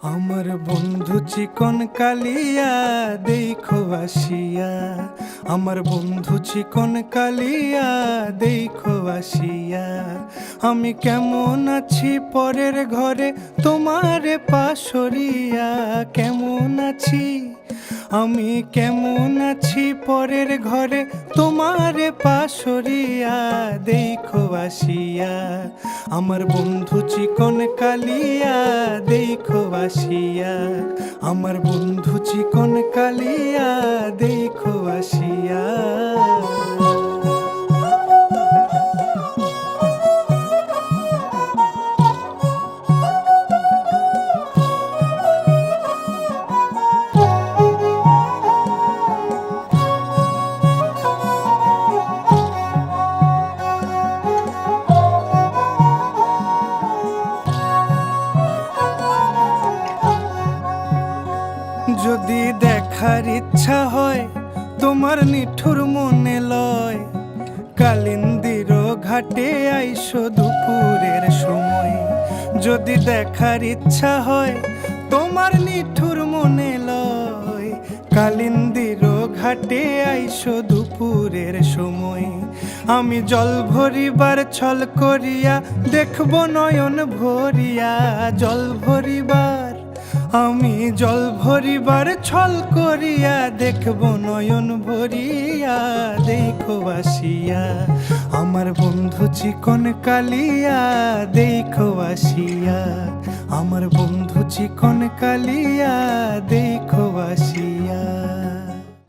আমার বন্ধু চিকন কালিয়া দেখো আসিয়া, আমার বন্ধু চিকন কালিয়া দেখো আসিয়া। আমি কেমন আছি পরের ঘরে তোমারে পাশরিয়া, কেমন আছি আমি কেমন আছি পরের ঘরে তোমারে পাশরিয়া দেখো আসিয়া। আমার বন্ধু চিকন কালিয়া দেখো আসিয়া, আমার বন্ধু চিকন কালিয়া দেখো আসিয়া। যদি দেখার ইচ্ছা হয় তোমার নিঠুর মনে লয়, কালিন্দির ঘাটে আইসো দুপুরের সময়। যদি দেখার ইচ্ছা হয় তোমার নিঠুর মনে লয়, কালিন্দির ঘাটে আইসো দুপুরের সময়। আমি জল ভরিবার ছল করিয়া দেখব নয়ন ভরিয়া, জল ভরিবার আমি জল ভরিবার ছল করিয়া দেখব নয়ন ভরিয়া দেখো আসিয়া। আমার বন্ধু চিকন কালিয়া দেখো আসিয়া, আমার বন্ধু চিকন কালিয়া দেখো আসিয়া।